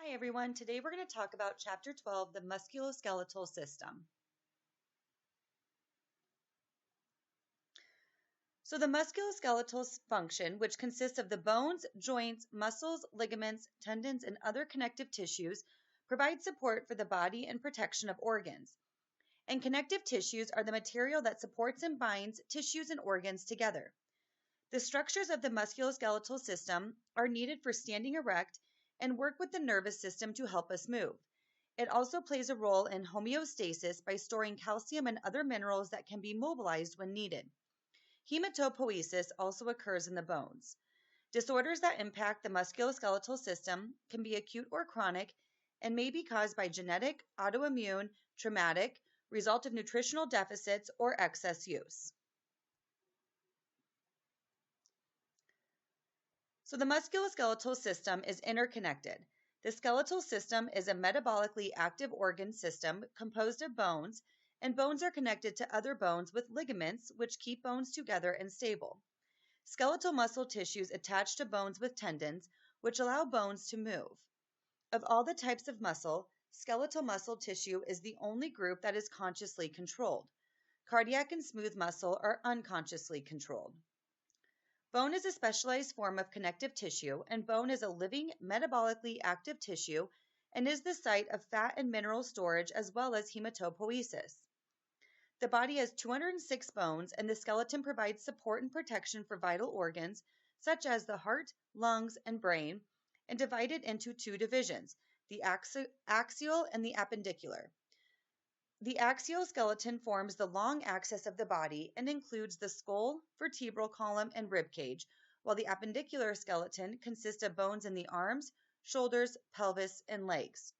Hi everyone, today we're going to talk about Chapter 12, the musculoskeletal system. So the musculoskeletal function, which consists of the bones, joints, muscles, ligaments, tendons, and other connective tissues, provides support for the body and protection of organs. And connective tissues are the material that supports and binds tissues and organs together. The structures of the musculoskeletal system are needed for standing erect and work with the nervous system to help us move. It also plays a role in homeostasis by storing calcium and other minerals that can be mobilized when needed. Hematopoiesis also occurs in the bones. Disorders that impact the musculoskeletal system can be acute or chronic and may be caused by genetic, autoimmune, traumatic, result of nutritional deficits, or excess use. So the musculoskeletal system is interconnected. The skeletal system is a metabolically active organ system composed of bones, and bones are connected to other bones with ligaments, which keep bones together and stable. Skeletal muscle tissues attach to bones with tendons, which allow bones to move. Of all the types of muscle, skeletal muscle tissue is the only group that is consciously controlled. Cardiac and smooth muscle are unconsciously controlled. Bone is a specialized form of connective tissue, and bone is a living, metabolically active tissue and is the site of fat and mineral storage as well as hematopoiesis. The body has 206 bones, and the skeleton provides support and protection for vital organs such as the heart, lungs, and brain, and divided into two divisions, the axial and the appendicular. The axial skeleton forms the long axis of the body and includes the skull, vertebral column, and rib cage, while the appendicular skeleton consists of bones in the arms, shoulders, pelvis, and legs.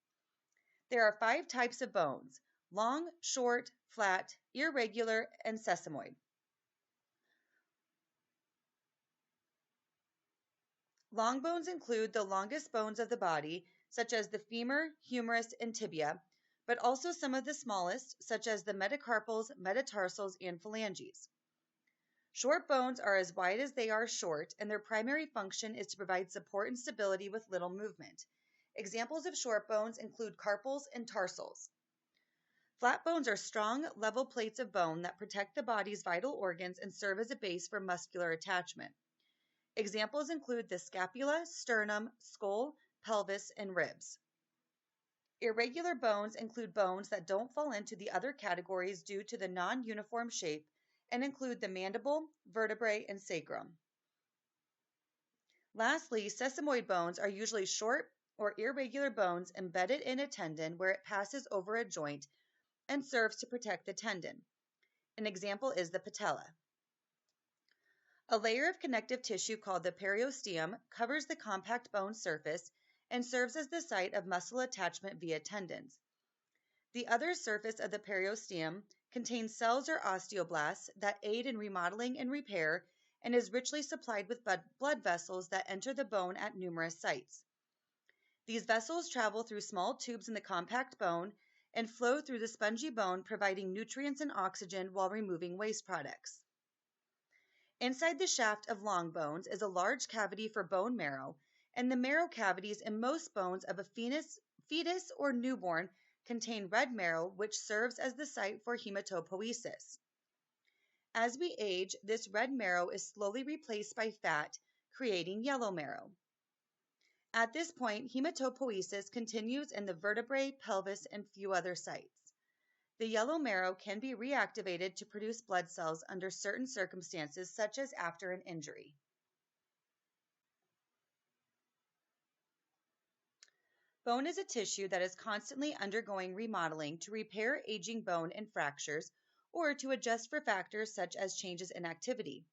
There are 5 types of bones: long, short, flat, irregular, and sesamoid. Long bones include the longest bones of the body, such as the femur, humerus, and tibia, but also some of the smallest, such as the metacarpals, metatarsals, and phalanges. Short bones are as wide as they are short, and their primary function is to provide support and stability with little movement. Examples of short bones include carpals and tarsals. Flat bones are strong, level plates of bone that protect the body's vital organs and serve as a base for muscular attachment. Examples include the scapula, sternum, skull, pelvis, and ribs. Irregular bones include bones that don't fall into the other categories due to the non-uniform shape and include the mandible, vertebrae, and sacrum. Lastly, sesamoid bones are usually short or irregular bones embedded in a tendon where it passes over a joint and serves to protect the tendon. An example is the patella. A layer of connective tissue called the periosteum covers the compact bone surface and serves as the site of muscle attachment via tendons. The other surface of the periosteum contains cells or osteoblasts that aid in remodeling and repair and is richly supplied with blood vessels that enter the bone at numerous sites. These vessels travel through small tubes in the compact bone and flow through the spongy bone, providing nutrients and oxygen while removing waste products. Inside the shaft of long bones is a large cavity for bone marrow, and the marrow cavities in most bones of a fetus or newborn contain red marrow, which serves as the site for hematopoiesis. As we age, this red marrow is slowly replaced by fat, creating yellow marrow. At this point, hematopoiesis continues in the vertebrae, pelvis, and few other sites. The yellow marrow can be reactivated to produce blood cells under certain circumstances, such as after an injury. Bone is a tissue that is constantly undergoing remodeling to repair aging bone and fractures, or to adjust for factors such as changes in activity.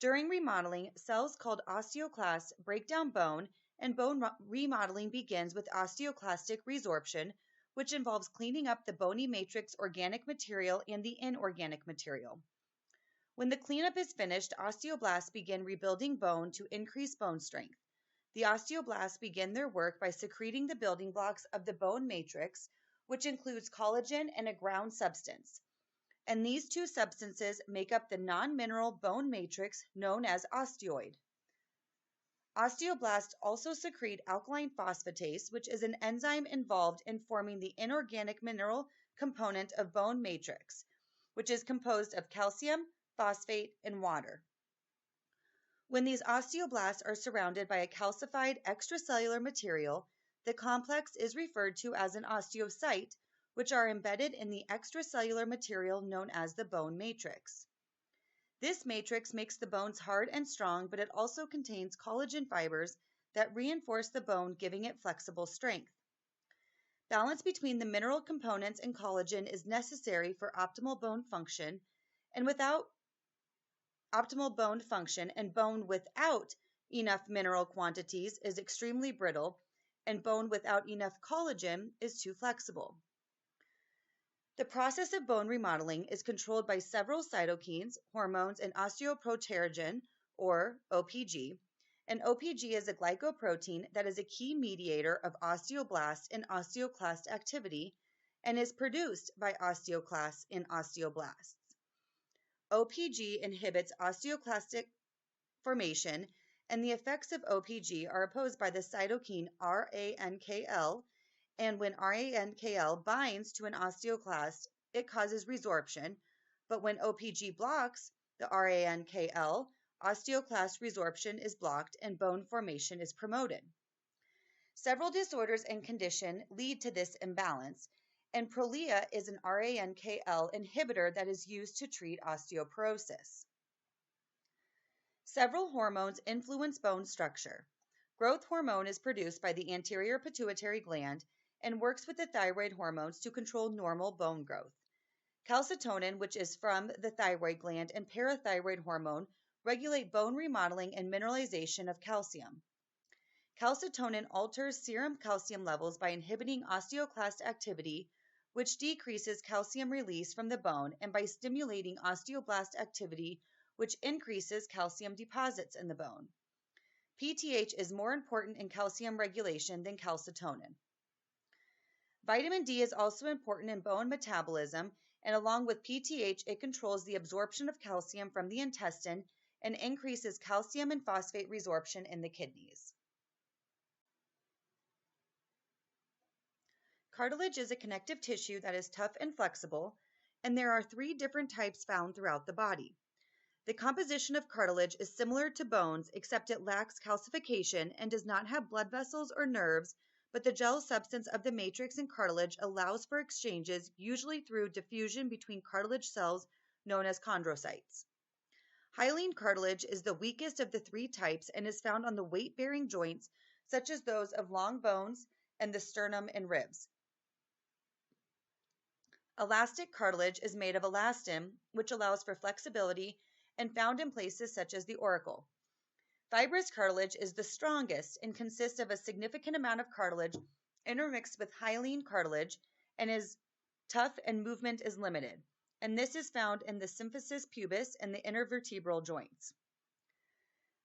During remodeling, cells called osteoclasts break down bone, and bone remodeling begins with osteoclastic resorption, which involves cleaning up the bony matrix organic material and the inorganic material. When the cleanup is finished, osteoblasts begin rebuilding bone to increase bone strength. The osteoblasts begin their work by secreting the building blocks of the bone matrix, which includes collagen and a ground substance. And these two substances make up the non-mineral bone matrix known as osteoid. Osteoblasts also secrete alkaline phosphatase, which is an enzyme involved in forming the inorganic mineral component of bone matrix, which is composed of calcium, phosphate, and water. When these osteoblasts are surrounded by a calcified extracellular material, the complex is referred to as an osteocyte, which are embedded in the extracellular material known as the bone matrix. This matrix makes the bones hard and strong, but it also contains collagen fibers that reinforce the bone, giving it flexible strength. Balance between the mineral components and collagen is necessary for optimal bone function, and bone without enough mineral quantities is extremely brittle, and bone without enough collagen is too flexible. The process of bone remodeling is controlled by several cytokines, hormones, and osteoproterogen, or OPG. And OPG is a glycoprotein that is a key mediator of osteoblast and osteoclast activity and is produced by osteoclasts in osteoblasts. OPG inhibits osteoclastic formation, and the effects of OPG are opposed by the cytokine RANKL, and when RANKL binds to an osteoclast, it causes resorption, but when OPG blocks the RANKL, osteoclast resorption is blocked and bone formation is promoted. Several disorders and conditions lead to this imbalance, and Prolia is an RANKL inhibitor that is used to treat osteoporosis. Several hormones influence bone structure. Growth hormone is produced by the anterior pituitary gland and works with the thyroid hormones to control normal bone growth. Calcitonin, which is from the thyroid gland, and parathyroid hormone regulate bone remodeling and mineralization of calcium. Calcitonin alters serum calcium levels by inhibiting osteoclast activity, which decreases calcium release from the bone, and by stimulating osteoblast activity, which increases calcium deposits in the bone. PTH is more important in calcium regulation than calcitonin. Vitamin D is also important in bone metabolism, and along with PTH, it controls the absorption of calcium from the intestine and increases calcium and phosphate resorption in the kidneys. Cartilage is a connective tissue that is tough and flexible, and there are 3 different types found throughout the body. The composition of cartilage is similar to bones, except it lacks calcification and does not have blood vessels or nerves, but the gel substance of the matrix and cartilage allows for exchanges, usually through diffusion between cartilage cells known as chondrocytes. Hyaline cartilage is the weakest of the 3 types and is found on the weight-bearing joints, such as those of long bones and the sternum and ribs. Elastic cartilage is made of elastin, which allows for flexibility and found in places such as the auricle. Fibrous cartilage is the strongest and consists of a significant amount of cartilage intermixed with hyaline cartilage and is tough and movement is limited. And this is found in the symphysis pubis and the intervertebral joints.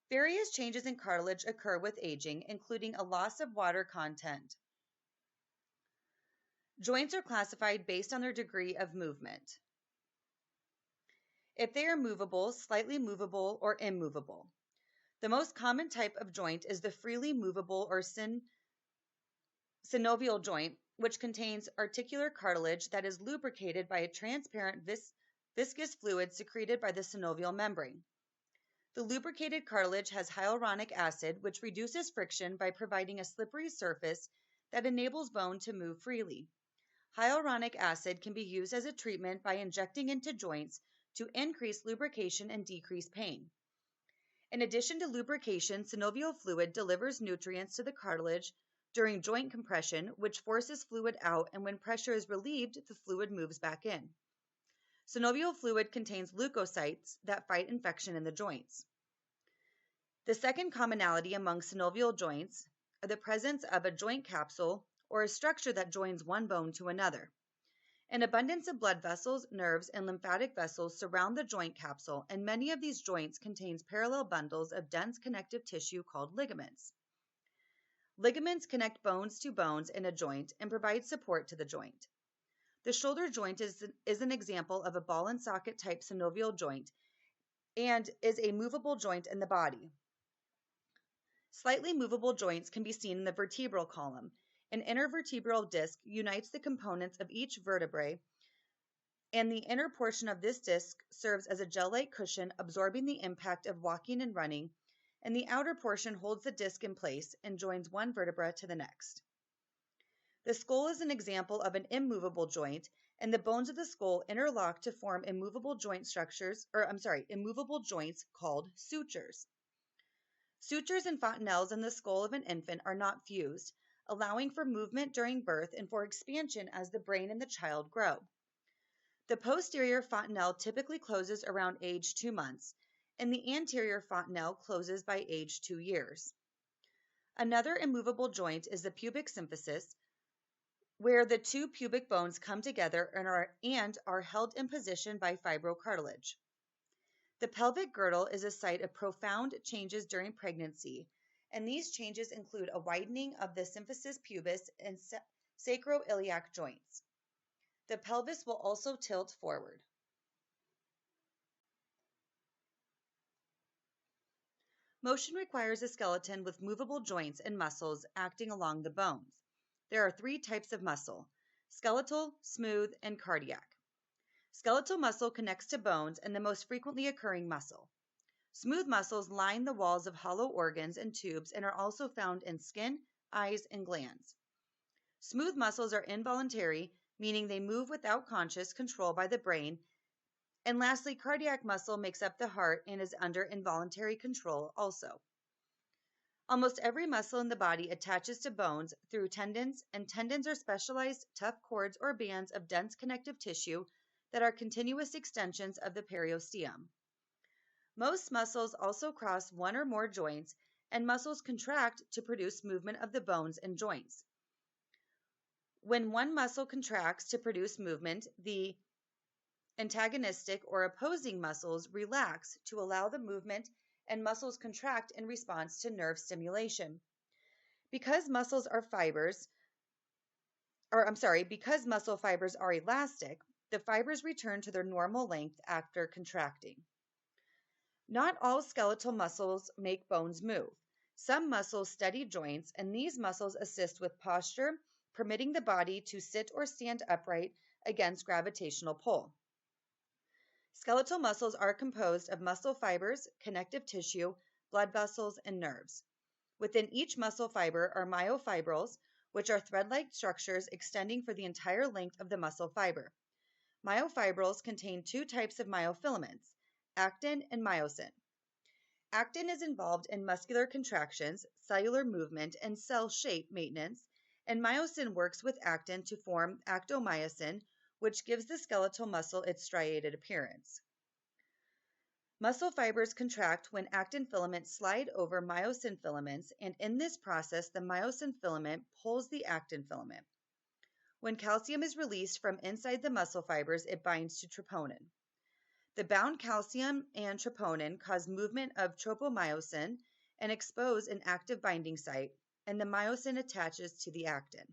Various changes in cartilage occur with aging, including a loss of water content. Joints are classified based on their degree of movement. If they are movable, slightly movable, or immovable. The most common type of joint is the freely movable or synovial joint, which contains articular cartilage that is lubricated by a transparent viscous fluid secreted by the synovial membrane. The lubricated cartilage has hyaluronic acid, which reduces friction by providing a slippery surface that enables bone to move freely. Hyaluronic acid can be used as a treatment by injecting into joints to increase lubrication and decrease pain. In addition to lubrication, synovial fluid delivers nutrients to the cartilage during joint compression, which forces fluid out, and when pressure is relieved, the fluid moves back in. Synovial fluid contains leukocytes that fight infection in the joints. The second commonality among synovial joints are the presence of a joint capsule or a structure that joins one bone to another. An abundance of blood vessels, nerves, and lymphatic vessels surround the joint capsule, and many of these joints contain parallel bundles of dense connective tissue called ligaments. Ligaments connect bones to bones in a joint and provide support to the joint. The shoulder joint is an example of a ball and socket type synovial joint and is a movable joint in the body. Slightly movable joints can be seen in the vertebral column. An intervertebral disc unites the components of each vertebrae, and the inner portion of this disc serves as a gel-like cushion absorbing the impact of walking and running, and the outer portion holds the disc in place and joins one vertebra to the next. The skull is an example of an immovable joint, and the bones of the skull interlock to form immovable joints called sutures. Sutures and fontanelles in the skull of an infant are not fused, allowing for movement during birth and for expansion as the brain and the child grow. The posterior fontanelle typically closes around age 2 months, and the anterior fontanelle closes by age 2 years. Another immovable joint is the pubic symphysis, where the two pubic bones come together and are held in position by fibrocartilage. The pelvic girdle is a site of profound changes during pregnancy, and these changes include a widening of the symphysis pubis and sacroiliac joints. The pelvis will also tilt forward. Motion requires a skeleton with movable joints and muscles acting along the bones. There are 3 types of muscle: skeletal, smooth, and cardiac. Skeletal muscle connects to bones and the most frequently occurring muscle. Smooth muscles line the walls of hollow organs and tubes and are also found in skin, eyes, and glands. Smooth muscles are involuntary, meaning they move without conscious control by the brain. And lastly, cardiac muscle makes up the heart and is under involuntary control also. Almost every muscle in the body attaches to bones through tendons, and tendons are specialized tough cords or bands of dense connective tissue that are continuous extensions of the periosteum. Most muscles also cross one or more joints, and muscles contract to produce movement of the bones and joints. When one muscle contracts to produce movement, the antagonistic or opposing muscles relax to allow the movement, and muscles contract in response to nerve stimulation. Because muscle fibers are elastic, the fibers return to their normal length after contracting. Not all skeletal muscles make bones move. Some muscles steady joints, and these muscles assist with posture, permitting the body to sit or stand upright against gravitational pull. Skeletal muscles are composed of muscle fibers, connective tissue, blood vessels, and nerves. Within each muscle fiber are myofibrils, which are thread-like structures extending for the entire length of the muscle fiber. Myofibrils contain 2 types of myofilaments, actin and myosin. Actin is involved in muscular contractions, cellular movement, and cell shape maintenance, and myosin works with actin to form actomyosin, which gives the skeletal muscle its striated appearance. Muscle fibers contract when actin filaments slide over myosin filaments, and in this process, the myosin filament pulls the actin filament. When calcium is released from inside the muscle fibers, it binds to troponin. The bound calcium and troponin cause movement of tropomyosin and expose an active binding site, and the myosin attaches to the actin.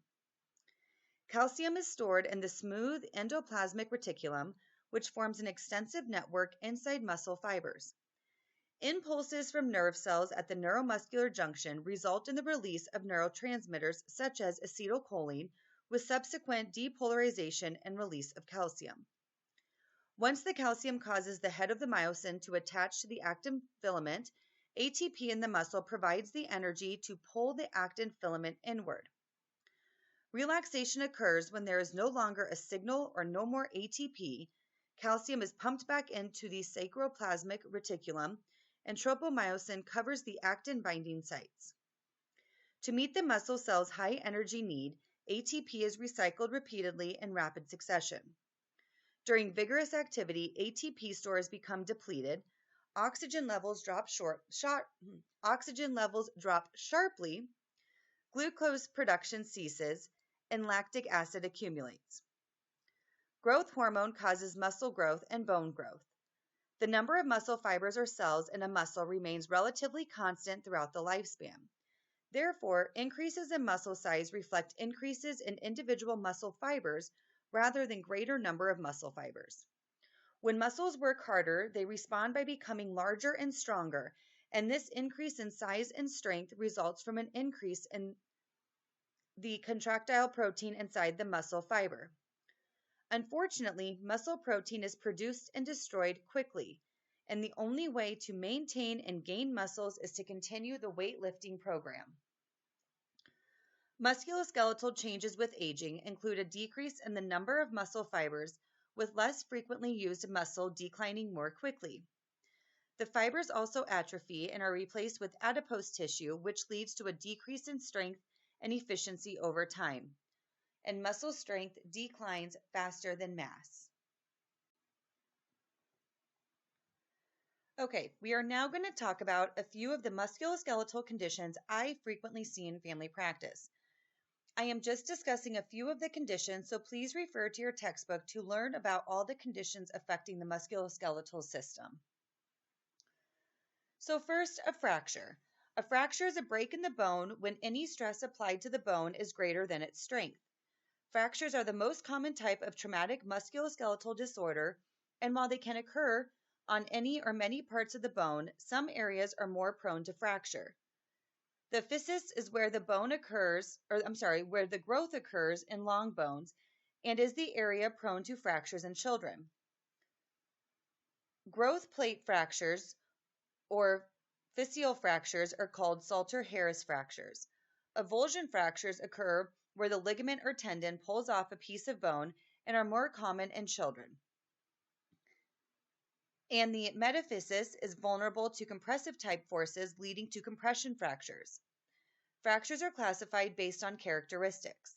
Calcium is stored in the smooth endoplasmic reticulum, which forms an extensive network inside muscle fibers. Impulses from nerve cells at the neuromuscular junction result in the release of neurotransmitters such as acetylcholine, with subsequent depolarization and release of calcium. Once the calcium causes the head of the myosin to attach to the actin filament, ATP in the muscle provides the energy to pull the actin filament inward. Relaxation occurs when there is no longer a signal or no more ATP. Calcium is pumped back into the sacroplasmic reticulum, and tropomyosin covers the actin binding sites. To meet the muscle cell's high energy need, ATP is recycled repeatedly in rapid succession. During vigorous activity, ATP stores become depleted, oxygen levels drop sharply, glucose production ceases, and lactic acid accumulates. Growth hormone causes muscle growth and bone growth. The number of muscle fibers or cells in a muscle remains relatively constant throughout the lifespan. Therefore, increases in muscle size reflect increases in individual muscle fibers rather than greater number of muscle fibers. When muscles work harder, they respond by becoming larger and stronger, and this increase in size and strength results from an increase in the contractile protein inside the muscle fiber. Unfortunately, muscle protein is produced and destroyed quickly, and the only way to maintain and gain muscles is to continue the weightlifting program. Musculoskeletal changes with aging include a decrease in the number of muscle fibers, with less frequently used muscle declining more quickly. The fibers also atrophy and are replaced with adipose tissue, which leads to a decrease in strength and efficiency over time, and muscle strength declines faster than mass. Okay, we are now going to talk about a few of the musculoskeletal conditions I frequently see in family practice. I am just discussing a few of the conditions, so please refer to your textbook to learn about all the conditions affecting the musculoskeletal system. So first, a fracture. A fracture is a break in the bone when any stress applied to the bone is greater than its strength. Fractures are the most common type of traumatic musculoskeletal disorder, and while they can occur on any or many parts of the bone, some areas are more prone to fracture. The physis is where the where the growth occurs in long bones and is the area prone to fractures in children. Growth plate fractures or physial fractures are called Salter-Harris fractures. Avulsion fractures occur where the ligament or tendon pulls off a piece of bone and are more common in children. And the metaphysis is vulnerable to compressive type forces leading to compression fractures. Fractures are classified based on characteristics.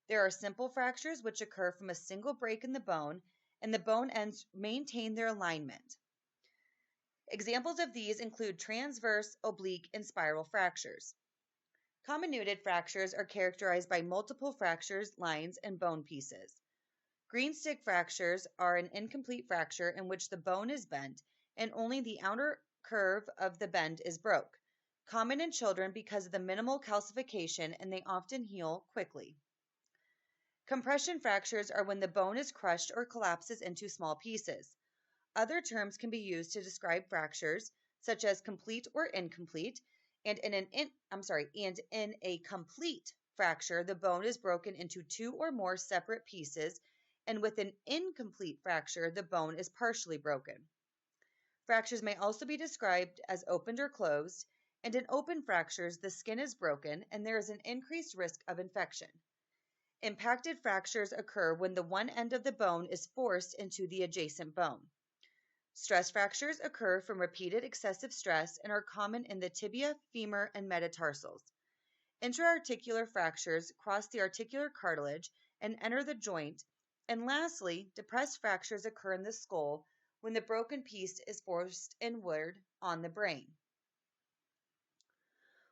There are simple fractures which occur from a single break in the bone, and the bone ends maintain their alignment. Examples of these include transverse, oblique, and spiral fractures. Comminuted fractures are characterized by multiple fractures, lines, and bone pieces. Green stick fractures are an incomplete fracture in which the bone is bent and only the outer curve of the bend is broke. Common in children because of the minimal calcification, and they often heal quickly. Compression fractures are when the bone is crushed or collapses into small pieces. Other terms can be used to describe fractures, such as complete or incomplete, and in a complete fracture, the bone is broken into two or more separate pieces, and with an incomplete fracture, the bone is partially broken. Fractures may also be described as opened or closed, and in open fractures, the skin is broken and there is an increased risk of infection. Impacted fractures occur when the one end of the bone is forced into the adjacent bone. Stress fractures occur from repeated excessive stress and are common in the tibia, femur, and metatarsals. Intra-articular fractures cross the articular cartilage and enter the joint. And lastly, depressed fractures occur in the skull when the broken piece is forced inward on the brain.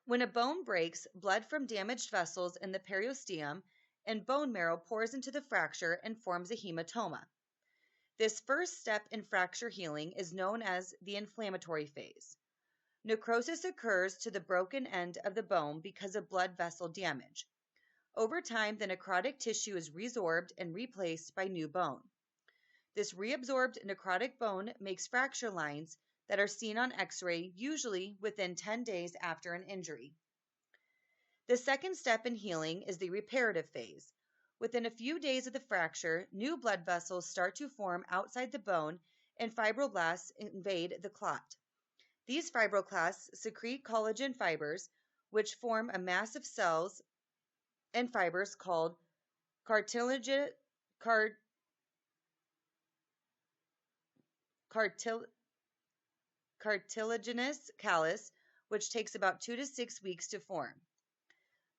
When a bone breaks, blood from damaged vessels in the periosteum and bone marrow pours into the fracture and forms a hematoma. This first step in fracture healing is known as the inflammatory phase. Necrosis occurs to the broken end of the bone because of blood vessel damage. Over time, the necrotic tissue is resorbed and replaced by new bone. This reabsorbed necrotic bone makes fracture lines that are seen on X-ray, usually within 10 days after an injury. The second step in healing is the reparative phase. Within a few days of the fracture, new blood vessels start to form outside the bone and fibroblasts invade the clot. These fibroblasts secrete collagen fibers, which form a mass of cells and fibers called cartilaginous callus, which takes about 2 to 6 weeks to form.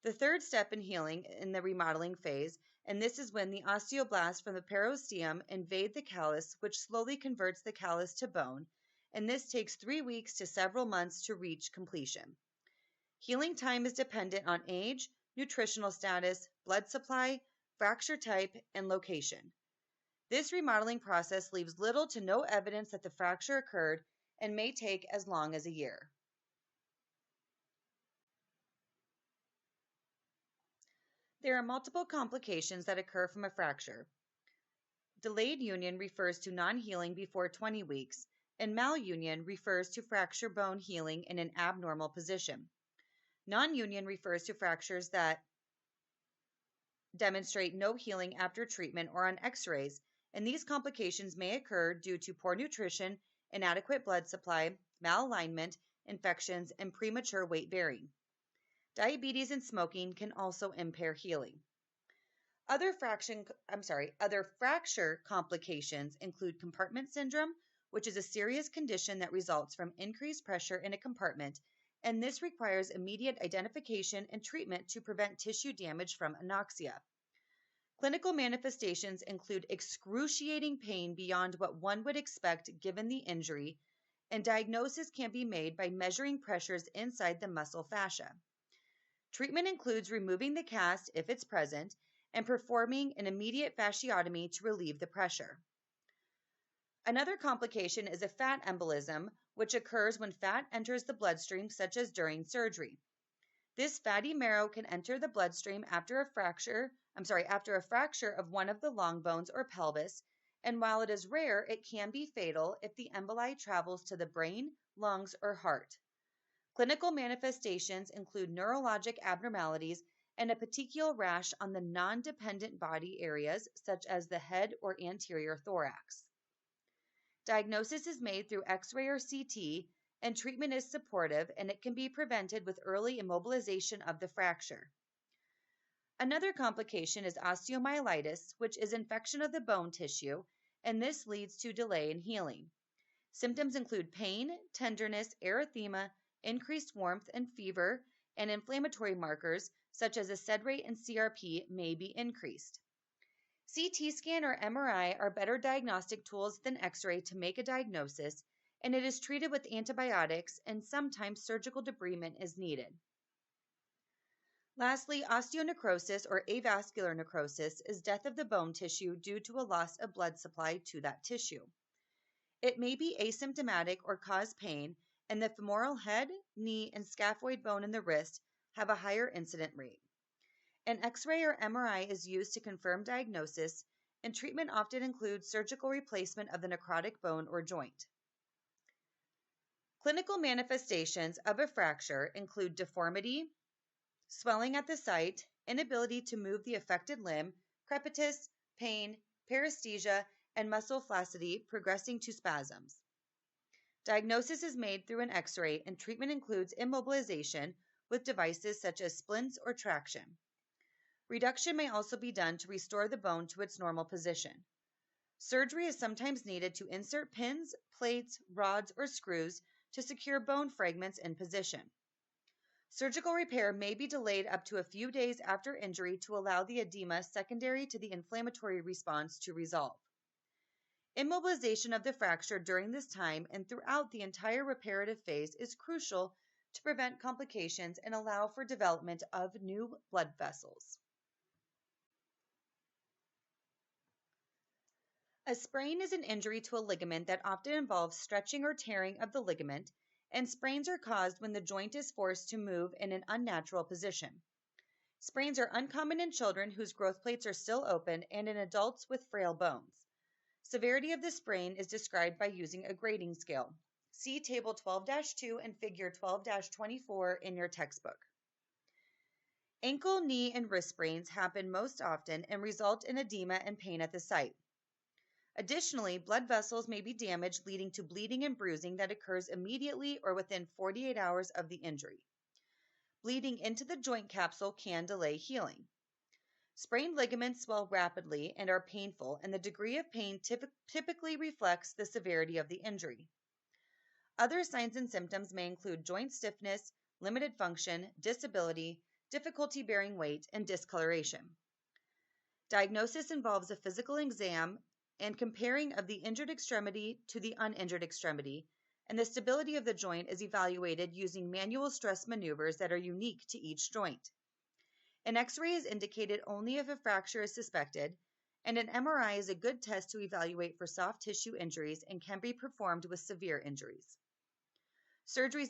The third step in healing in the remodeling phase, and this is when the osteoblasts from the periosteum invade the callus, which slowly converts the callus to bone, and this takes 3 weeks to several months to reach completion. Healing time is dependent on age, nutritional status, blood supply, fracture type, and location. This remodeling process leaves little to no evidence that the fracture occurred and may take as long as a year. There are multiple complications that occur from a fracture. Delayed union refers to non-healing before 20 weeks, and malunion refers to fracture bone healing in an abnormal position. Non-union refers to fractures that demonstrate no healing after treatment or on x-rays, and these complications may occur due to poor nutrition, inadequate blood supply, malalignment, infections, and premature weight bearing. Diabetes and smoking can also impair healing. Other fracture complications include compartment syndrome, which is a serious condition that results from increased pressure in a compartment, and this requires immediate identification and treatment to prevent tissue damage from anoxia. Clinical manifestations include excruciating pain beyond what one would expect given the injury, and diagnosis can be made by measuring pressures inside the muscle fascia. Treatment includes removing the cast if it's present and performing an immediate fasciotomy to relieve the pressure. Another complication is a fat embolism, which occurs when fat enters the bloodstream, such as during surgery. This fatty marrow can enter the bloodstream after a fracture of one of the long bones or pelvis, and while it is rare, it can be fatal if the emboli travels to the brain, lungs, or heart. Clinical manifestations include neurologic abnormalities and a petechial rash on the non-dependent body areas, such as the head or anterior thorax. Diagnosis is made through X-ray or CT, and treatment is supportive, and it can be prevented with early immobilization of the fracture. Another complication is osteomyelitis, which is infection of the bone tissue, and this leads to delay in healing. Symptoms include pain, tenderness, erythema, increased warmth and fever, and inflammatory markers such as a SED rate and CRP may be increased. CT scan or MRI are better diagnostic tools than X-ray to make a diagnosis, and it is treated with antibiotics, and sometimes surgical debridement is needed. Lastly, osteonecrosis or avascular necrosis is death of the bone tissue due to a loss of blood supply to that tissue. It may be asymptomatic or cause pain, and the femoral head, knee, and scaphoid bone in the wrist have a higher incident rate. An X-ray or MRI is used to confirm diagnosis, and treatment often includes surgical replacement of the necrotic bone or joint. Clinical manifestations of a fracture include deformity, swelling at the site, inability to move the affected limb, crepitus, pain, paresthesia, and muscle flaccidity progressing to spasms. Diagnosis is made through an X-ray, and treatment includes immobilization with devices such as splints or traction. Reduction may also be done to restore the bone to its normal position. Surgery is sometimes needed to insert pins, plates, rods, or screws to secure bone fragments in position. Surgical repair may be delayed up to a few days after injury to allow the edema secondary to the inflammatory response to resolve. Immobilization of the fracture during this time and throughout the entire reparative phase is crucial to prevent complications and allow for development of new blood vessels. A sprain is an injury to a ligament that often involves stretching or tearing of the ligament, and sprains are caused when the joint is forced to move in an unnatural position. Sprains are uncommon in children whose growth plates are still open and in adults with frail bones. Severity of the sprain is described by using a grading scale. See Table 12-2 and Figure 12-24 in your textbook. Ankle, knee, and wrist sprains happen most often and result in edema and pain at the site. Additionally, blood vessels may be damaged, leading to bleeding and bruising that occurs immediately or within 48 hours of the injury. Bleeding into the joint capsule can delay healing. Sprained ligaments swell rapidly and are painful, and the degree of pain typically reflects the severity of the injury. Other signs and symptoms may include joint stiffness, limited function, disability, difficulty bearing weight, and discoloration. Diagnosis involves a physical exam and comparing of the injured extremity to the uninjured extremity, and the stability of the joint is evaluated using manual stress maneuvers that are unique to each joint. An X-ray is indicated only if a fracture is suspected, and an MRI is a good test to evaluate for soft tissue injuries and can be performed with severe injuries. Surgery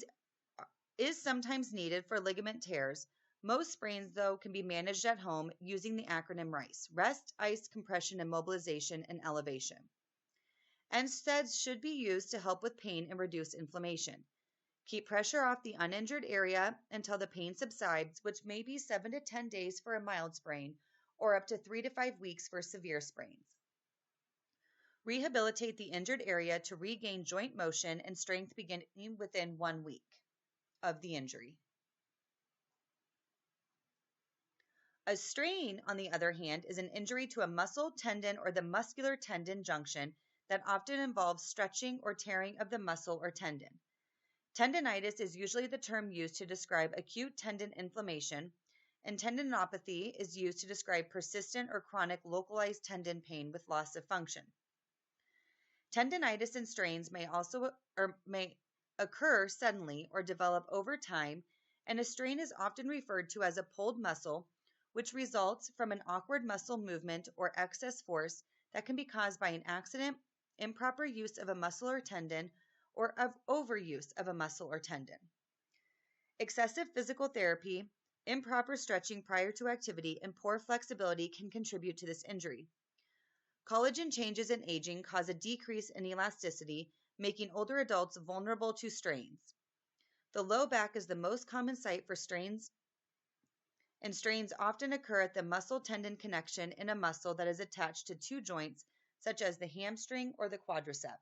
is sometimes needed for ligament tears. Most sprains, though, can be managed at home using the acronym RICE: rest, ice, compression, immobilization, and elevation. NSAIDs should be used to help with pain and reduce inflammation. Keep pressure off the uninjured area until the pain subsides, which may be 7 to 10 days for a mild sprain or up to 3 to 5 weeks for severe sprains. Rehabilitate the injured area to regain joint motion and strength beginning within 1 week of the injury. A strain, on the other hand, is an injury to a muscle, tendon, or the muscular tendon junction that often involves stretching or tearing of the muscle or tendon. Tendinitis is usually the term used to describe acute tendon inflammation, and tendinopathy is used to describe persistent or chronic localized tendon pain with loss of function. Tendinitis and strains may occur suddenly or develop over time, and a strain is often referred to as a pulled muscle, which results from an awkward muscle movement or excess force that can be caused by an accident, improper use of a muscle or tendon, or of overuse of a muscle or tendon. Excessive physical therapy, improper stretching prior to activity, and poor flexibility can contribute to this injury. Collagen changes in aging cause a decrease in elasticity, making older adults vulnerable to strains. The low back is the most common site for strains, and strains often occur at the muscle-tendon connection in a muscle that is attached to two joints, such as the hamstring or the quadricep.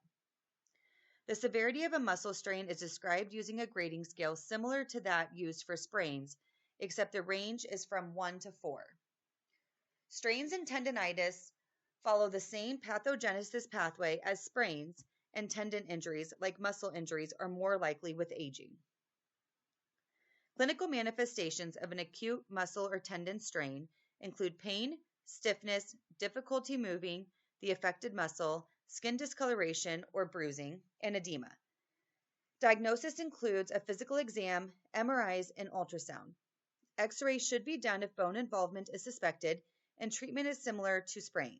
The severity of a muscle strain is described using a grading scale similar to that used for sprains, except the range is from 1 to 4. Strains and tendinitis follow the same pathogenesis pathway as sprains, and tendon injuries, like muscle injuries, are more likely with aging. Clinical manifestations of an acute muscle or tendon strain include pain, stiffness, difficulty moving the affected muscle, skin discoloration or bruising, and edema. Diagnosis includes a physical exam, MRIs, and ultrasound. X-ray should be done if bone involvement is suspected, and treatment is similar to sprains.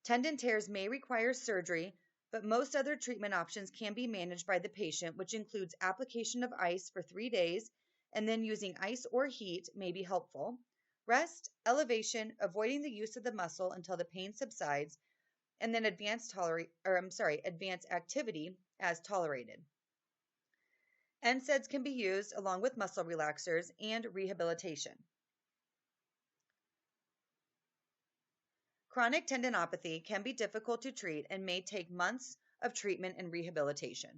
Tendon tears may require surgery, but most other treatment options can be managed by the patient, which includes application of ice for 3 days, and then using ice or heat may be helpful. Rest, elevation, avoiding the use of the muscle until the pain subsides, and then advanced activity as tolerated. NSAIDs can be used along with muscle relaxers and rehabilitation. Chronic tendinopathy can be difficult to treat and may take months of treatment and rehabilitation.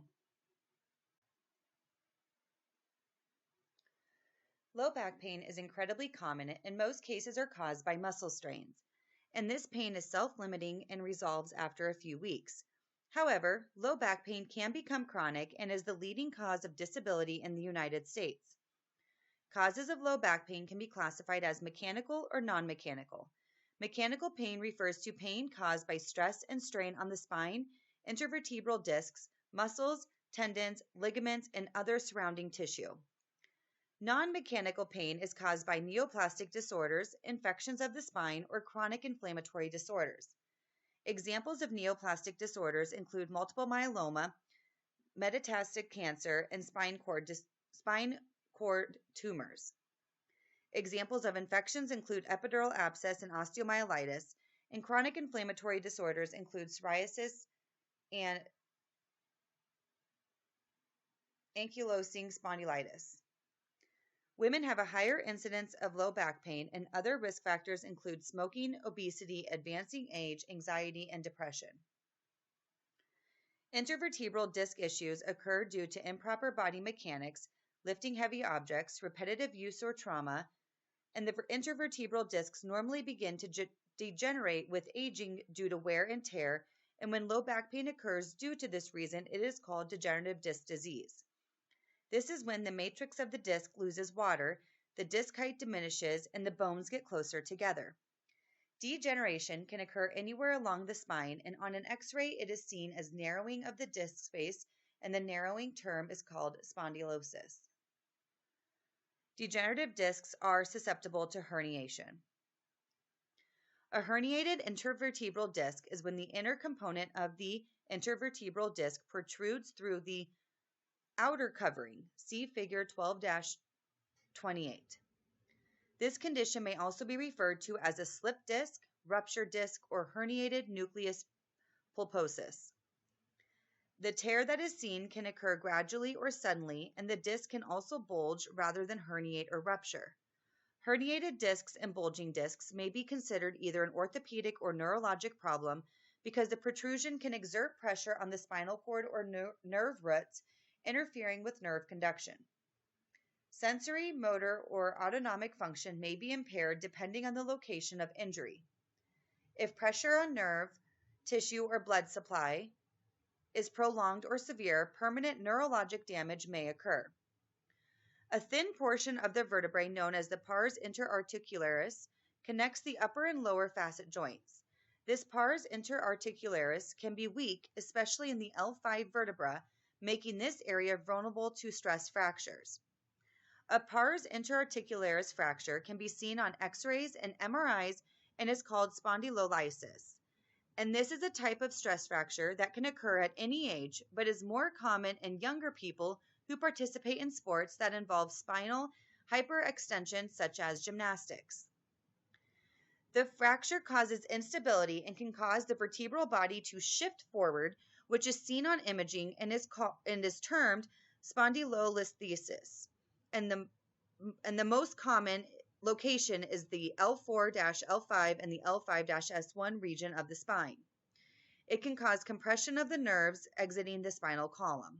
Low back pain is incredibly common and most cases are caused by muscle strains, and this pain is self-limiting and resolves after a few weeks. However, low back pain can become chronic and is the leading cause of disability in the United States. Causes of low back pain can be classified as mechanical or non-mechanical. Mechanical pain refers to pain caused by stress and strain on the spine, intervertebral discs, muscles, tendons, ligaments, and other surrounding tissue. Non-mechanical pain is caused by neoplastic disorders, infections of the spine, or chronic inflammatory disorders. Examples of neoplastic disorders include multiple myeloma, metastatic cancer, and spine cord tumors. Examples of infections include epidural abscess and osteomyelitis, and chronic inflammatory disorders include psoriasis and ankylosing spondylitis. Women have a higher incidence of low back pain, and other risk factors include smoking, obesity, advancing age, anxiety, and depression. Intervertebral disc issues occur due to improper body mechanics, lifting heavy objects, repetitive use, or trauma, and the intervertebral discs normally begin to degenerate with aging due to wear and tear, and when low back pain occurs due to this reason, it is called degenerative disc disease. This is when the matrix of the disc loses water, the disc height diminishes, and the bones get closer together. Degeneration can occur anywhere along the spine, and on an X-ray it is seen as narrowing of the disc space, and the narrowing term is called spondylosis. Degenerative discs are susceptible to herniation. A herniated intervertebral disc is when the inner component of the intervertebral disc protrudes through the outer covering. See figure 12-28. This condition may also be referred to as a slip disc, ruptured disc, or herniated nucleus pulposus. The tear that is seen can occur gradually or suddenly, and the disc can also bulge rather than herniate or rupture. Herniated discs and bulging discs may be considered either an orthopedic or neurologic problem because the protrusion can exert pressure on the spinal cord or nerve roots, interfering with nerve conduction. Sensory, motor, or autonomic function may be impaired depending on the location of injury. If pressure on nerve, tissue, or blood supply is prolonged or severe, permanent neurologic damage may occur. A thin portion of the vertebrae known as the pars interarticularis connects the upper and lower facet joints. This pars interarticularis can be weak, especially in the L5 vertebra, making this area vulnerable to stress fractures. A pars interarticularis fracture can be seen on X-rays and MRIs and is called spondylolysis. And this is a type of stress fracture that can occur at any age, but is more common in younger people who participate in sports that involve spinal hyperextension, such as gymnastics. The fracture causes instability and can cause the vertebral body to shift forward, which is seen on imaging and is termed spondylolisthesis. And the most common location is the L4-L5 and the L5-S1 region of the spine. It can cause compression of the nerves exiting the spinal column.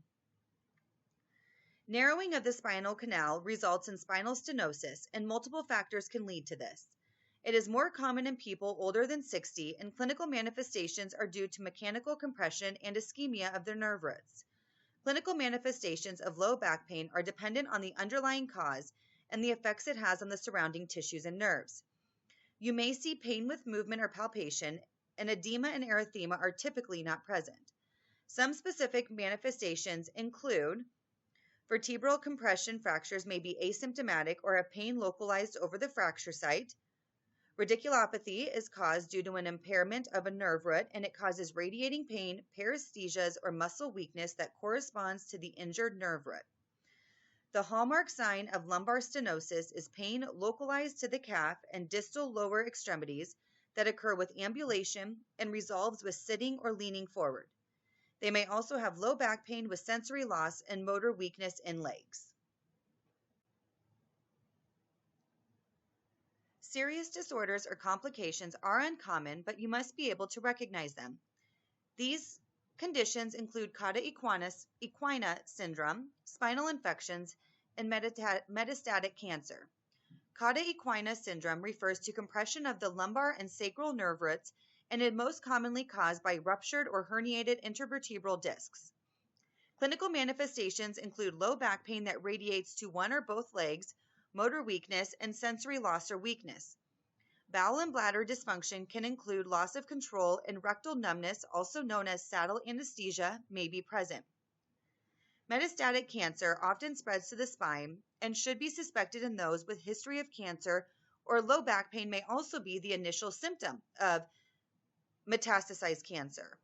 Narrowing of the spinal canal results in spinal stenosis, and multiple factors can lead to this. It is more common in people older than 60, and clinical manifestations are due to mechanical compression and ischemia of their nerve roots. Clinical manifestations of low back pain are dependent on the underlying cause and the effects it has on the surrounding tissues and nerves. You may see pain with movement or palpation, and edema and erythema are typically not present. Some specific manifestations include vertebral compression fractures may be asymptomatic or have pain localized over the fracture site. Radiculopathy is caused due to an impairment of a nerve root, and it causes radiating pain, paresthesias, or muscle weakness that corresponds to the injured nerve root. The hallmark sign of lumbar stenosis is pain localized to the calf and distal lower extremities that occur with ambulation and resolves with sitting or leaning forward. They may also have low back pain with sensory loss and motor weakness in legs. Serious disorders or complications are uncommon, but you must be able to recognize them. These conditions include cauda equina syndrome, spinal infections, and metastatic cancer. Cauda equina syndrome refers to compression of the lumbar and sacral nerve roots and is most commonly caused by ruptured or herniated intervertebral discs. Clinical manifestations include low back pain that radiates to one or both legs, motor weakness, and sensory loss or weakness. Bowel and bladder dysfunction can include loss of control, and rectal numbness, also known as saddle anesthesia, may be present. Metastatic cancer often spreads to the spine and should be suspected in those with history of cancer, or low back pain may also be the initial symptom of metastasized cancer.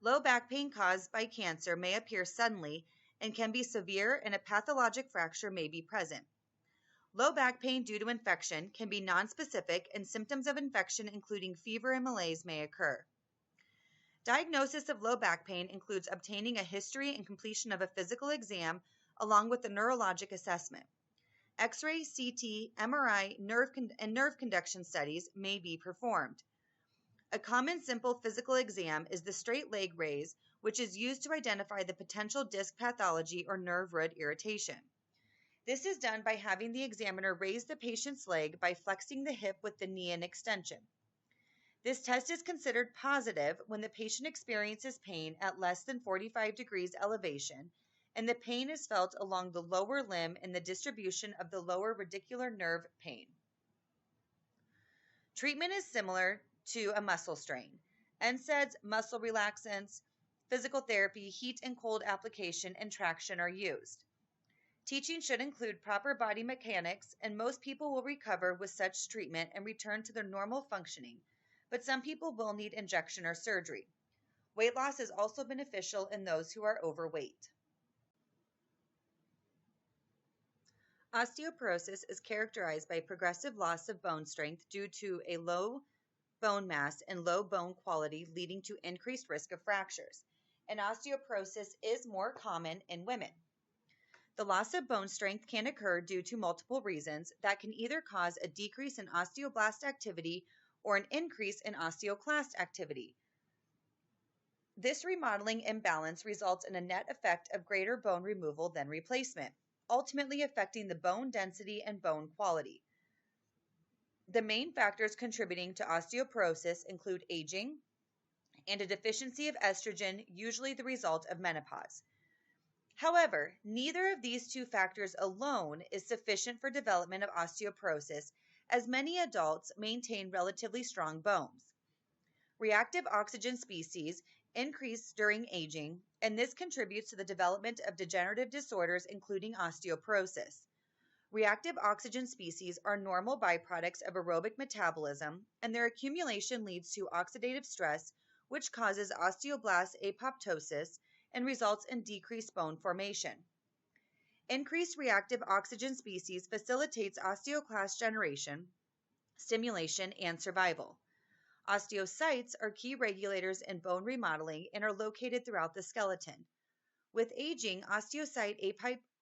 Low back pain caused by cancer may appear suddenly and can be severe, and a pathologic fracture may be present. Low back pain due to infection can be nonspecific, and symptoms of infection, including fever and malaise, may occur. Diagnosis of low back pain includes obtaining a history and completion of a physical exam along with a neurologic assessment. X-ray, CT, MRI, and nerve conduction studies may be performed. A common simple physical exam is the straight leg raise, which is used to identify the potential disc pathology or nerve root irritation. This is done by having the examiner raise the patient's leg by flexing the hip with the knee in extension. This test is considered positive when the patient experiences pain at less than 45 degrees elevation, and the pain is felt along the lower limb in the distribution of the lower radicular nerve pain. Treatment is similar to a muscle strain. NSAIDs, muscle relaxants, physical therapy, heat and cold application, and traction are used. Teaching should include proper body mechanics, and most people will recover with such treatment and return to their normal functioning, but some people will need injection or surgery. Weight loss is also beneficial in those who are overweight. Osteoporosis is characterized by progressive loss of bone strength due to a low bone mass and low bone quality, leading to increased risk of fractures. and osteoporosis is more common in women. The loss of bone strength can occur due to multiple reasons that can either cause a decrease in osteoblast activity or an increase in osteoclast activity. This remodeling imbalance results in a net effect of greater bone removal than replacement, ultimately affecting the bone density and bone quality. The main factors contributing to osteoporosis include aging and a deficiency of estrogen, usually the result of menopause. However, neither of these two factors alone is sufficient for development of osteoporosis, as many adults maintain relatively strong bones. Reactive oxygen species increase during aging, and this contributes to the development of degenerative disorders, including osteoporosis. Reactive oxygen species are normal byproducts of aerobic metabolism, and their accumulation leads to oxidative stress, which causes osteoblast apoptosis and results in decreased bone formation. Increased reactive oxygen species facilitates osteoclast generation, stimulation, and survival. Osteocytes are key regulators in bone remodeling and are located throughout the skeleton. With aging, osteocyte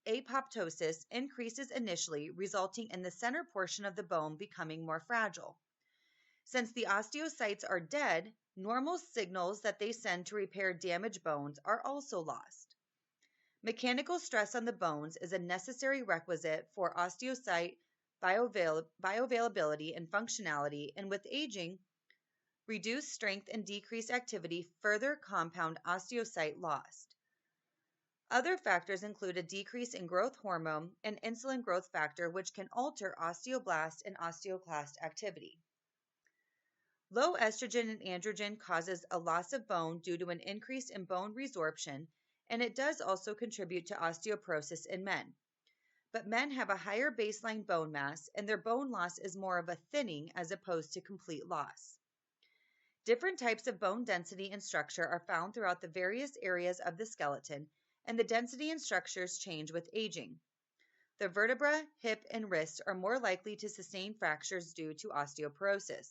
apoptosis increases initially, resulting in the center portion of the bone becoming more fragile. Since the osteocytes are dead, normal signals that they send to repair damaged bones are also lost. Mechanical stress on the bones is a necessary requisite for osteocyte bioavailability and functionality, and with aging, reduced strength and decreased activity further compound osteocyte loss. Other factors include a decrease in growth hormone and insulin growth factor, which can alter osteoblast and osteoclast activity. Low estrogen and androgen causes a loss of bone due to an increase in bone resorption, and it does also contribute to osteoporosis in men. But men have a higher baseline bone mass, and their bone loss is more of a thinning as opposed to complete loss. Different types of bone density and structure are found throughout the various areas of the skeleton, and the density and structures change with aging. The vertebra, hip, and wrist are more likely to sustain fractures due to osteoporosis.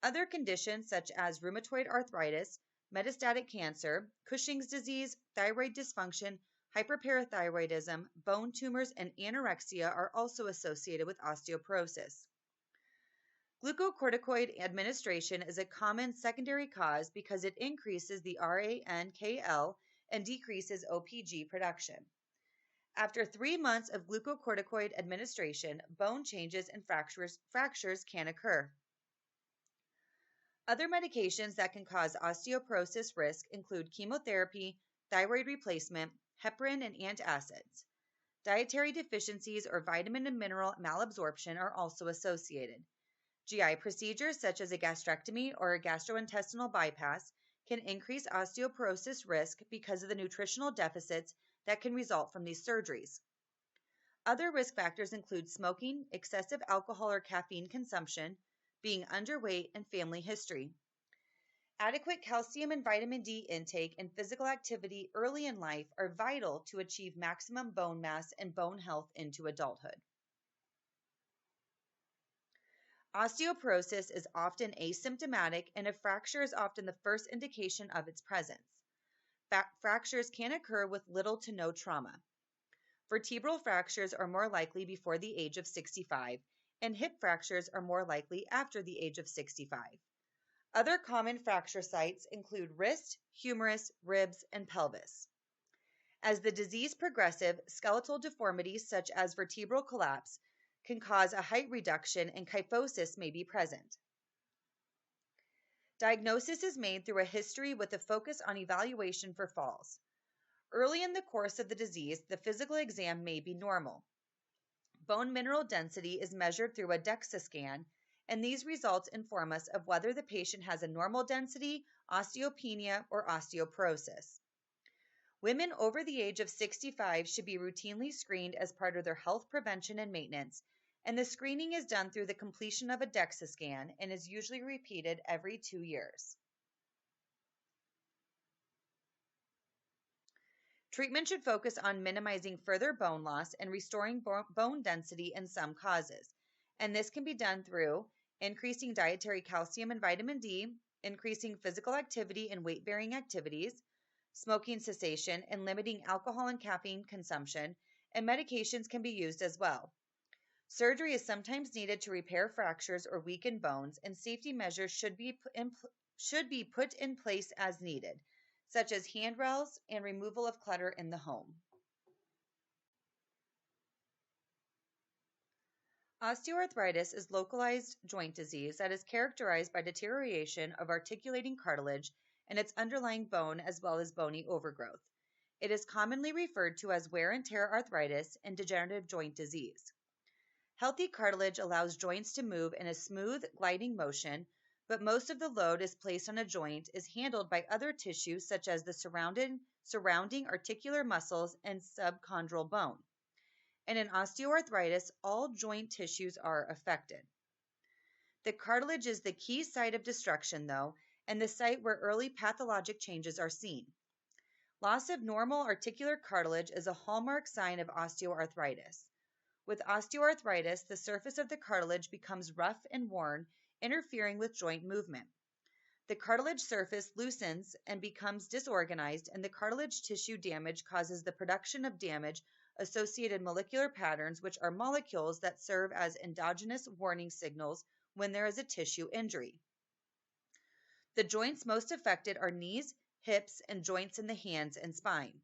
Other conditions such as rheumatoid arthritis, metastatic cancer, Cushing's disease, thyroid dysfunction, hyperparathyroidism, bone tumors, and anorexia are also associated with osteoporosis. Glucocorticoid administration is a common secondary cause because it increases the RANKL and decreases OPG production. After 3 months of glucocorticoid administration, bone changes and fractures can occur. Other medications that can cause osteoporosis risk include chemotherapy, thyroid replacement, heparin, and antacids. Dietary deficiencies or vitamin and mineral malabsorption are also associated. GI procedures such as a gastrectomy or a gastrointestinal bypass can increase osteoporosis risk because of the nutritional deficits that can result from these surgeries. Other risk factors include smoking, excessive alcohol or caffeine consumption, being underweight, and family history. Adequate calcium and vitamin D intake and physical activity early in life are vital to achieve maximum bone mass and bone health into adulthood. Osteoporosis is often asymptomatic, and a fracture is often the first indication of its presence. Fractures can occur with little to no trauma. Vertebral fractures are more likely before the age of 65, and hip fractures are more likely after the age of 65. Other common fracture sites include wrist, humerus, ribs, and pelvis. As the disease progresses, skeletal deformities such as vertebral collapse can cause a height reduction, and kyphosis may be present. Diagnosis is made through a history with a focus on evaluation for falls. Early in the course of the disease, the physical exam may be normal. Bone mineral density is measured through a DEXA scan, and these results inform us of whether the patient has a normal density, osteopenia, or osteoporosis. Women over the age of 65 should be routinely screened as part of their health prevention and maintenance, and the screening is done through the completion of a DEXA scan and is usually repeated every 2 years. Treatment should focus on minimizing further bone loss and restoring bone density in some causes, and this can be done through increasing dietary calcium and vitamin D, increasing physical activity and weight-bearing activities, smoking cessation, and limiting alcohol and caffeine consumption, and medications can be used as well. Surgery is sometimes needed to repair fractures or weaken bones, and safety measures should be put in place as needed, such as handrails and removal of clutter in the home. Osteoarthritis is localized joint disease that is characterized by deterioration of articulating cartilage and its underlying bone as well as bony overgrowth. It is commonly referred to as wear and tear arthritis and degenerative joint disease. Healthy cartilage allows joints to move in a smooth, gliding motion, but most of the load is placed on a joint is handled by other tissues such as the surrounding articular muscles and subchondral bone. And in osteoarthritis, all joint tissues are affected. The cartilage is the key site of destruction, though, and the site where early pathologic changes are seen. Loss of normal articular cartilage is a hallmark sign of osteoarthritis. With osteoarthritis, the surface of the cartilage becomes rough and worn, interfering with joint movement. The cartilage surface loosens and becomes disorganized, and the cartilage tissue damage causes the production of damage-associated molecular patterns, which are molecules that serve as endogenous warning signals when there is a tissue injury. The joints most affected are knees, hips, and joints in the hands and spine.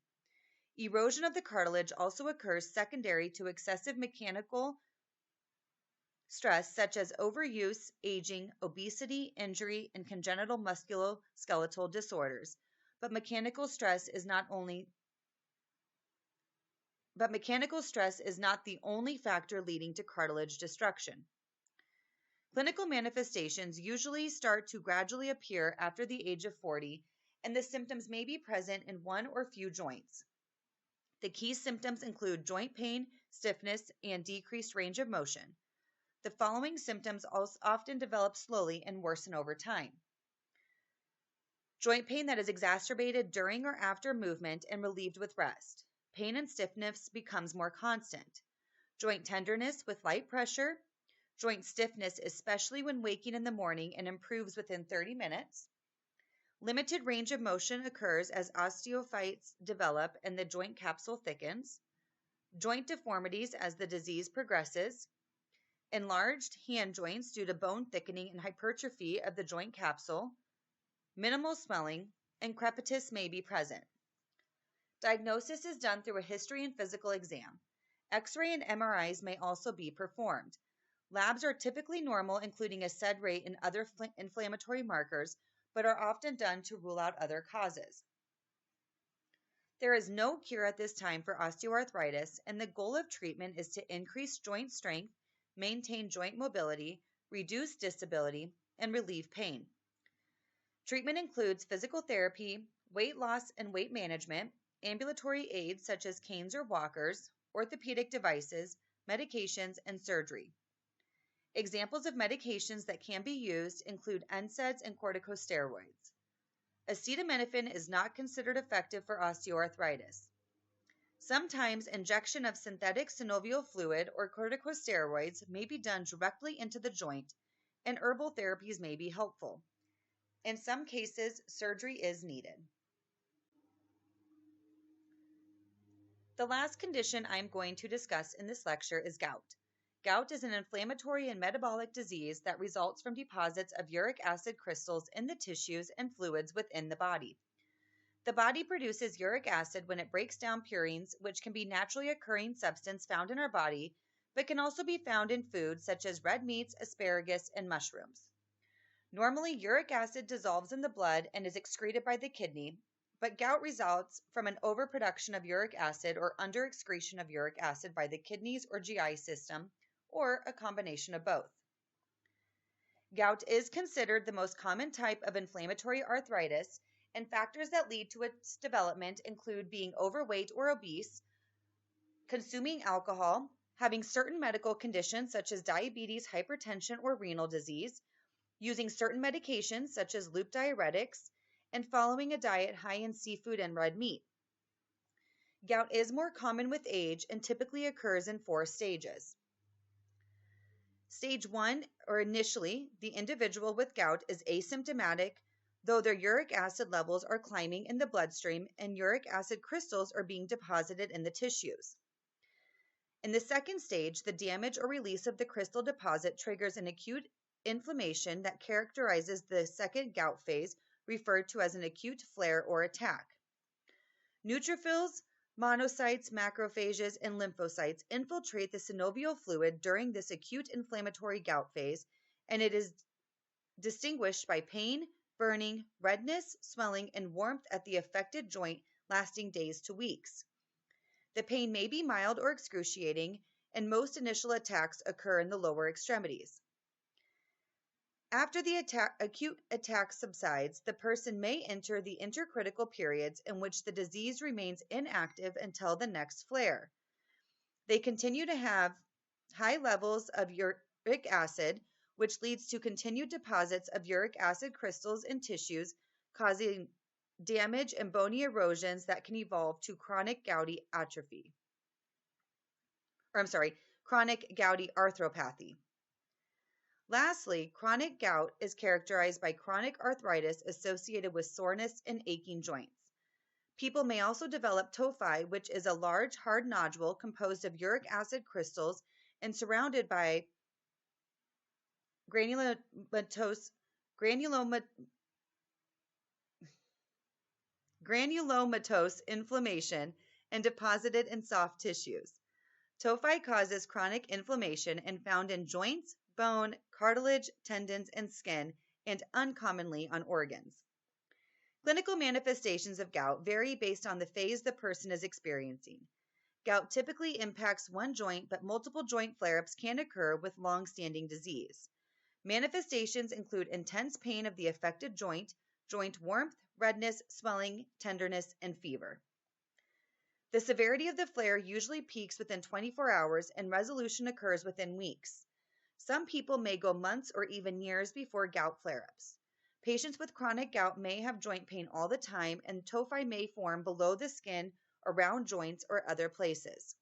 Erosion of the cartilage also occurs secondary to excessive mechanical stress such as overuse, aging, obesity, injury, and congenital musculoskeletal disorders. But mechanical stress is not the only factor leading to cartilage destruction. Clinical manifestations usually start to gradually appear after the age of 40, and the symptoms may be present in one or few joints. The key symptoms include joint pain, stiffness, and decreased range of motion. The following symptoms often develop slowly and worsen over time. Joint pain that is exacerbated during or after movement and relieved with rest. Pain and stiffness becomes more constant. Joint tenderness with light pressure. Joint stiffness, especially when waking in the morning, and improves within 30 minutes. Limited range of motion occurs as osteophytes develop and the joint capsule thickens. Joint deformities as the disease progresses. Enlarged hand joints due to bone thickening and hypertrophy of the joint capsule, minimal swelling, and crepitus may be present. Diagnosis is done through a history and physical exam. X-ray and MRIs may also be performed. Labs are typically normal, including a SED rate and other inflammatory markers, but are often done to rule out other causes. There is no cure at this time for osteoarthritis, and the goal of treatment is to increase joint strength, maintain joint mobility, reduce disability, and relieve pain. Treatment includes physical therapy, weight loss and weight management, ambulatory aids such as canes or walkers, orthopedic devices, medications, and surgery. Examples of medications that can be used include NSAIDs and corticosteroids. Acetaminophen is not considered effective for osteoarthritis. Sometimes injection of synthetic synovial fluid or corticosteroids may be done directly into the joint, and herbal therapies may be helpful. In some cases, surgery is needed. The last condition I'm going to discuss in this lecture is gout. Gout is an inflammatory and metabolic disease that results from deposits of uric acid crystals in the tissues and fluids within the body. The body produces uric acid when it breaks down purines, which can be naturally occurring substance found in our body, but can also be found in foods such as red meats, asparagus, and mushrooms. Normally, uric acid dissolves in the blood and is excreted by the kidney, but gout results from an overproduction of uric acid or underexcretion of uric acid by the kidneys or GI system, or a combination of both. Gout is considered the most common type of inflammatory arthritis, and factors that lead to its development include being overweight or obese, consuming alcohol, having certain medical conditions such as diabetes, hypertension, or renal disease, using certain medications such as loop diuretics, and following a diet high in seafood and red meat. Gout is more common with age and typically occurs in 4 stages. Stage 1, or initially, the individual with gout is asymptomatic, though their uric acid levels are climbing in the bloodstream and uric acid crystals are being deposited in the tissues. In the second stage, the damage or release of the crystal deposit triggers an acute inflammation that characterizes the second gout phase, referred to as an acute flare or attack. Neutrophils, monocytes, macrophages, and lymphocytes infiltrate the synovial fluid during this acute inflammatory gout phase, and it is distinguished by pain, burning, redness, swelling, and warmth at the affected joint lasting days to weeks. The pain may be mild or excruciating, and most initial attacks occur in the lower extremities. After the acute attack subsides, the person may enter the intercritical periods in which the disease remains inactive until the next flare. They continue to have high levels of uric acid, which leads to continued deposits of uric acid crystals in tissues, causing damage and bony erosions that can evolve to chronic gouty arthropathy. Lastly, chronic gout is characterized by chronic arthritis associated with soreness and aching joints. People may also develop tophi, which is a large, hard nodule composed of uric acid crystals and surrounded by granulomatous inflammation and deposited in soft tissues. Tophi causes chronic inflammation and found in joints, bone, cartilage, tendons, and skin, and uncommonly on organs. Clinical manifestations of gout vary based on the phase the person is experiencing. Gout typically impacts one joint, but multiple joint flare-ups can occur with long-standing disease. Manifestations include intense pain of the affected joint, joint warmth, redness, swelling, tenderness, and fever. The severity of the flare usually peaks within 24 hours and resolution occurs within weeks. Some people may go months or even years before gout flare-ups. Patients with chronic gout may have joint pain all the time, and tophi may form below the skin, around joints, or other places.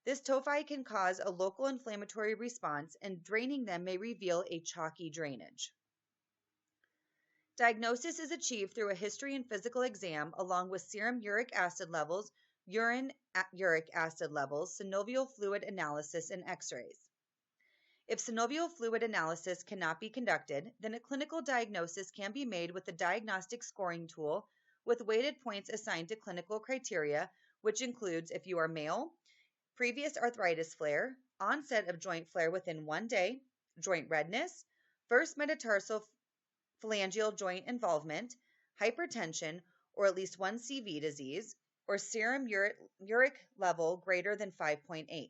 This tophi can cause a local inflammatory response, and draining them may reveal a chalky drainage. Diagnosis is achieved through a history and physical exam, along with serum uric acid levels, urine uric acid levels, synovial fluid analysis, and x-rays. If synovial fluid analysis cannot be conducted, then a clinical diagnosis can be made with the diagnostic scoring tool with weighted points assigned to clinical criteria, which includes if you are male, previous arthritis flare, onset of joint flare within 1 day, joint redness, first metatarsal phalangeal joint involvement, hypertension, or at least one CV disease, or serum uric level greater than 5.8.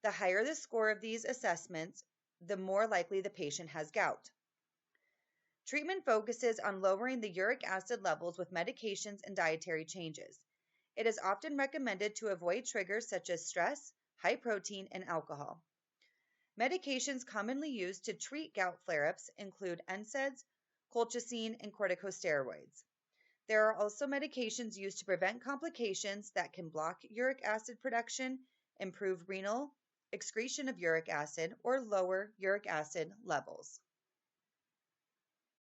The higher the score of these assessments, the more likely the patient has gout. Treatment focuses on lowering the uric acid levels with medications and dietary changes. It is often recommended to avoid triggers such as stress, high protein, and alcohol. Medications commonly used to treat gout flare-ups include NSAIDs, colchicine, and corticosteroids. There are also medications used to prevent complications that can block uric acid production, improve renal excretion of uric acid, or lower uric acid levels.